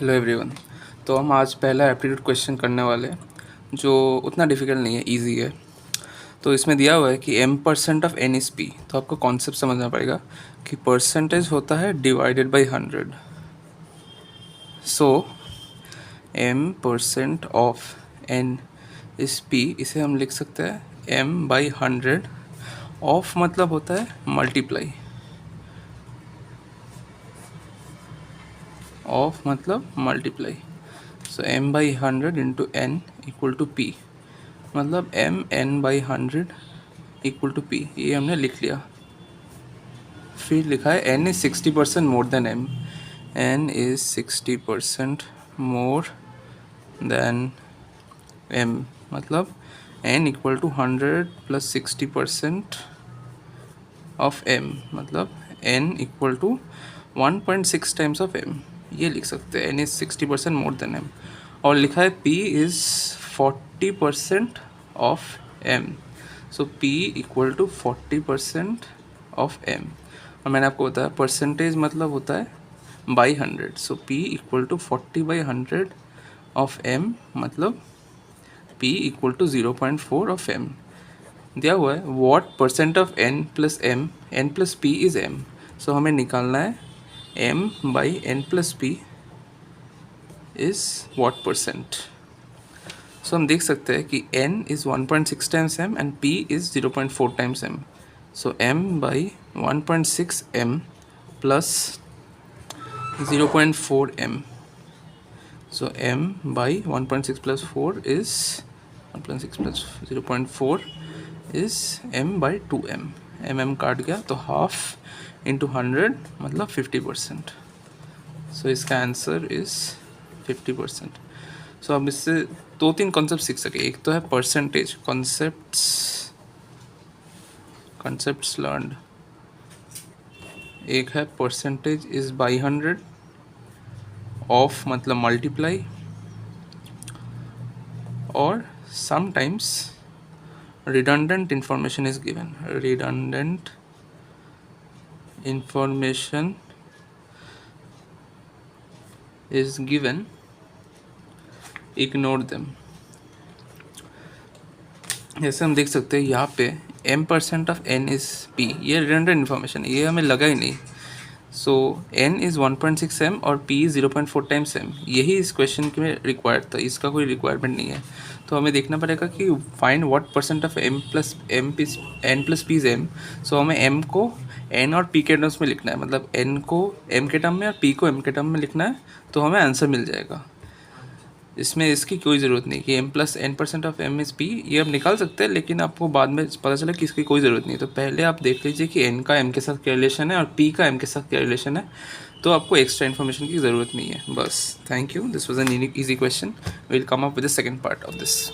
Hello everyone. तो हम आज पहला एप्टीट्यूड क्वेश्चन करने वाले हैं जो उतना डिफ़िकल्ट नहीं है, इजी है। तो इसमें दिया हुआ है कि m% of n is p। तो आपको कॉन्सेप्ट समझना पड़ेगा कि परसेंटेज होता है divided by 100। So m% of n is p, इसे हम लिख सकते हैं m/100। ऑफ मतलब होता है मल्टीप्लाई, ऑफ मतलब multiply. So m/100 into n equal to p, मतलब n/100 इक्वल टू p। ये हमने लिख लिया। फिर लिखा है n is 60% more than m। n is 60% more than m, मतलब n equal to 100 plus 60% of m, मतलब n equal to 1.6 times of m। ये लिख सकते हैं n is 60% more than m। और लिखा है p is 40% of m। So p equal to 40% of m। और मैंने आपको बताया परसेंटेज मतलब होता है by 100। So p equal to 40/100 of m, मतलब p equal to 0.4 of m। दिया हुआ है what percent of n plus m, n plus p is m। So हमें निकालना है m/n plus p is what percent. So हम देख सकते हैं कि n is 1.6 times m and p is 0.4 times m। So m/1.6 m plus 0.4 m। So m/1.6 plus 4 is 1.6 plus 0.4 is m/2m। m काट गया तो हाफ इंटू 100 मतलब 50%। सो इसका आंसर इज़ 50%। सो अब इससे 2-3 कॉन्सेप्ट सीख सके। एक तो है परसेंटेज कॉन्सेप्ट्स लर्नड, एक है परसेंटेज इज़ बाई 100, ऑफ मतलब मल्टीप्लाई, और sometimes redundant information is given। redundant information is given, ignore them। जैसे हम देख सकते हैं यहाँ पे m% of n is p, ये redundant information है, ये हमें लगा ही नहीं। सो n इज़ 1.6 m और p इज़ 0.4 टाइम्स m। यही इस क्वेश्चन के में रिक्वायर्ड था, इसका कोई रिक्वायरमेंट नहीं है। तो हमें देखना पड़ेगा कि find what percent of n plus p is m। So हमें m को n और p के टर्म्स में लिखना है, मतलब n को m के टर्म में और p को m के टर्म में लिखना है, तो हमें आंसर मिल जाएगा। इसमें इसकी कोई ज़रूरत नहीं कि m+n% of m is p, ये आप निकाल सकते हैं, लेकिन आपको बाद में पता चला कि इसकी कोई ज़रूरत नहीं। तो पहले आप देख लीजिए कि n का m के साथ क्या रिलेशन है और p का m के साथ क्या रिलेशन है, तो आपको एक्स्ट्रा इन्फॉर्मेशन की ज़रूरत नहीं है। बस, thank you, this was an easy question. Will come up with the second part of this.